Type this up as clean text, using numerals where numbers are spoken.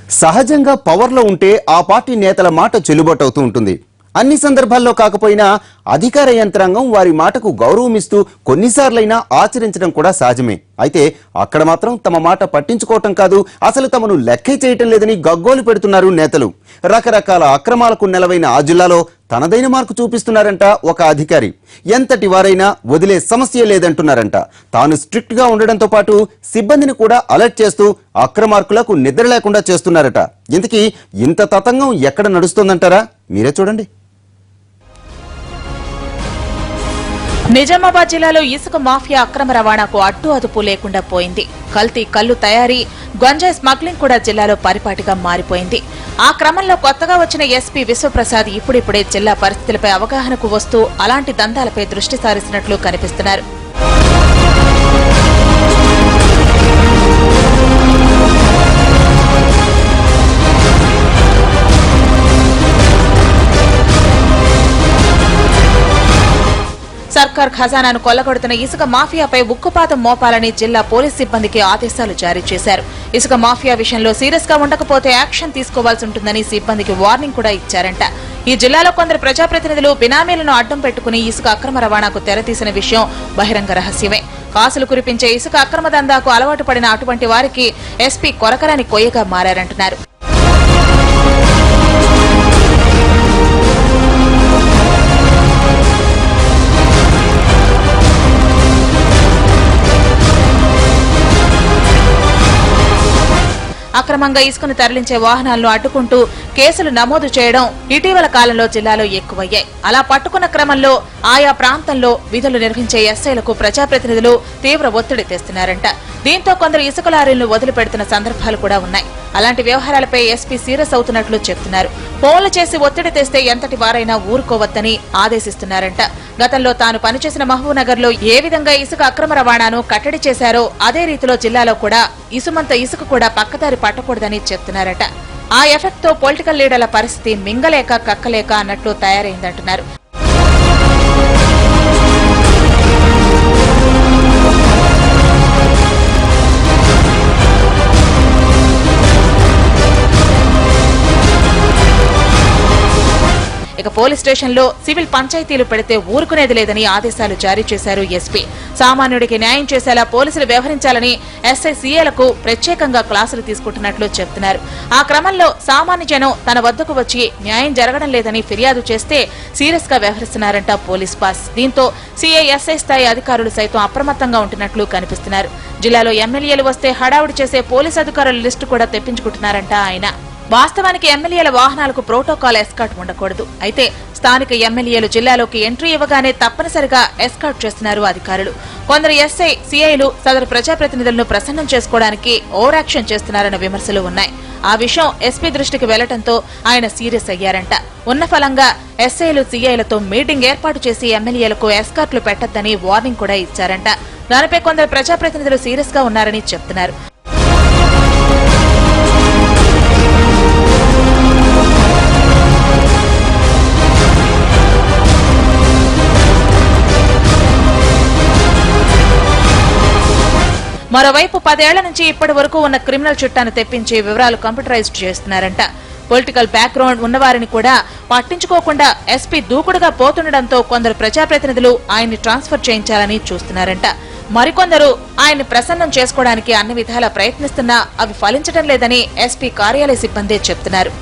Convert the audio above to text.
సహజంగా పవర్లో ఉంటే ఆ పార్టీ నేతల మాట చెల్లుబాటు అవుతూ ఉంటుంది. అన్ని సందర్భాల్లో కాకపోయినా అధికార యంత్రాంగం వారి మాటకు గౌరవం ఇస్తూ కొన్నిసార్లైనా ఆచరించడం కూడా సహజమే. అయితే అక్కడ మాత్రం తమ మాట పట్టించుకోవటం కాదు, అసలు తమను లెక్కే చేయటం లేదని గగ్గోలు పెడుతున్నారు నేతలు. రకరకాల అక్రమాలకు నెలవైన ఆ జిల్లాలో తనదైన మార్కు చూపిస్తున్నారంట ఒక అధికారి. ఎంతటి వారైనా వదిలే సమస్య లేదంటున్నారంట. తాను స్ట్రిక్ట్ గా ఉండడంతో పాటు సిబ్బందిని కూడా అలర్ట్ చేస్తూ అక్రమార్కులకు నిద్ర లేకుండా చేస్తున్నారట. ఇంతకీ ఇంత తతంగం ఎక్కడ నడుస్తోందంటారా? మీరే చూడండి. నిజామాబాద్ జిల్లాలో ఇసుక మాఫియా అక్రమ రవాణాకు అడ్డు అదుపు లేకుండా పోయింది. కల్తీ కల్లు తయారీ, గంజాయి స్మగ్లింగ్ కూడా జిల్లాలో పరిపాటిగా మారిపోయింది. ఆ క్రమంలో కొత్తగా వచ్చిన ఎస్పీ విశ్వప్రసాద్ ఇప్పుడిప్పుడే జిల్లా పరిస్థితులపై అవగాహనకు వస్తూ అలాంటి దందాలపై దృష్టి సారిస్తున్నట్లు కనిపిస్తున్నారు. సర్కార్ ఖజానాను కొల్లగొడుతున్న ఇసుక మాఫియాపై ఉక్కుపాతం మోపాలని జిల్లా పోలీస్ సిబ్బందికి ఆదేశాలు జారీ చేశారు. ఇసుక మాఫియా విషయంలో సీరియస్ గా ఉండకపోతే యాక్షన్ తీసుకోవాల్సి ఉంటుందని సిబ్బందికి వార్నింగ్ కూడా ఇచ్చారంట. ఈ జిల్లాలో కొందరు ప్రజాప్రతినిధులు బినామీలను అడ్డం పెట్టుకుని ఇసుక అక్రమ రవాణాకు తెరతీసిన విషయం బహిరంగ రహస్యమే. కాసులు కురిపించే ఇసుక అక్రమ దందాకు అలవాటు పడిన అటువంటి వారికి ఎస్పీ కొరకరాని కొయ్యగా మారారంటున్నారు. అక్రమంగా ఇసుకను తరలించే వాహనాలను అడ్డుకుంటూ కేసులు నమోదు చేయడం ఇటీవల కాలంలో జిల్లాలో ఎక్కువయ్యాయి. అలా పట్టుకున్న క్రమంలో ఆయా ప్రాంతంలో విధులు నిర్వహించే ఎస్ఐలకు ప్రజాప్రతినిధులు తీవ్ర ఒత్తిడి తెస్తున్నారంట. దీంతో కొందరు ఇసుక లారీలను వదిలిపెడుతున్న సందర్భాలు కూడా ఉన్నాయి. అలాంటి వ్యవహారాలపై ఎస్పీ సీరియస్ అవుతున్నట్లు చెప్తున్నారు. ఫోన్లు చేసి ఒత్తిడి తెస్తే ఎంతటి వారైనా ఊరుకోవద్దని ఆదేశిస్తున్నారంట. గతంలో తాను పనిచేసిన మహబూబ్నగర్ లో ఏ విధంగా ఇసుక అక్రమ రవాణాను కట్టడి చేశారో అదే రీతిలో జిల్లాలో కూడా ఇసుమంత ఇసుక కూడా పక్కదారి పట్టకూడదని చెప్తున్నారట. ఆ ఎఫెక్ట్ తో పొలిటికల్ లీడర్ల పరిస్థితి మింగలేక కక్కలేక అన్నట్లు తయారైందంటున్నారు. ఇక పోలీస్ స్టేషన్లో సివిల్ పంచాయతీలు పెడితే ఊరుకునేది లేదని ఆదేశాలు జారీ చేశారు ఎస్పీ. సామాన్యుడికి న్యాయం చేసేలా పోలీసులు వ్యవహరించాలని ఎస్ఐ సీఏలకు ప్రత్యేకంగా క్లాసులు తీసుకుంటున్నట్లు చెప్తున్నారు. ఆ క్రమంలో సామాన్య జనం తన వద్దకు వచ్చి న్యాయం జరగడం లేదని ఫిర్యాదు చేస్తే సీరియస్ గా వ్యవహరిస్తున్నారంట పోలీస్ బాస్. దీంతో సీఐ ఎస్ఐ స్థాయి అధికారులు సైతం అప్రమత్తంగా ఉంటున్నట్లు కనిపిస్తున్నారు. జిల్లాలో ఎమ్మెల్యేలు వస్తే హడావుడి చేసే పోలీస్ అధికారుల లిస్టు కూడా తెప్పించుకుంటున్నారంట ఆయన. వాస్తవానికి ఎమ్మెల్యేల వాహనాలకు ప్రోటోకాల్ ఎస్కాట్ ఉండకూడదు. అయితే స్థానిక ఎమ్మెల్యేలు జిల్లాలోకి ఎంట్రీ ఇవ్వగానే తప్పనిసరిగా ఎస్కాట్ చేస్తున్నారు అధికారులు. కొందరు ఎస్ఐ సీఐలు సదరు ప్రజాప్రతినిధులను ప్రసన్నం చేసుకోవడానికి ఓవర్ యాక్షన్ చేస్తున్నారన్న విమర్శలు ఉన్నాయి. ఆ విషయం ఎస్పీ దృష్టికి వెళ్లడంతో ఆయన సీరియస్ అయ్యారంట. ఉన్న ఫలంగా ఎస్ఐలు సీఐలతో మీటింగ్ ఏర్పాటు చేసి ఎమ్మెల్యేలకు ఎస్కాట్లు పెట్టొద్దని వార్నింగ్ కూడా ఇచ్చారంట. దానిపై కొందరు ప్రజాప్రతినిధులు సీరియస్ గా ఉన్నారని చెప్తున్నారు. మరోవైపు 10 ఏళ్ల నుంచి ఇప్పటి వరకు ఉన్న క్రిమినల్ చిట్టాను తెప్పించి వివరాలు కంప్యూటరైజ్ చేస్తున్నారంట. పొలిటికల్ బ్యాక్గ్రౌండ్ ఉన్నవారిని కూడా పట్టించుకోకుండా ఎస్పీ దూకుడుగా పోతుండటంతో కొందరు ప్రజాప్రతినిధులు ఆయన్ని ట్రాన్స్ఫర్ చేయించాలని చూస్తున్నారంట. మరికొందరు ఆయన్ని ప్రసన్నం చేసుకోవడానికి అన్ని విధాలా ప్రయత్నిస్తున్నా అవి ఫలించడం లేదని ఎస్పీ కార్యాలయ సిబ్బందే చెప్తున్నారు.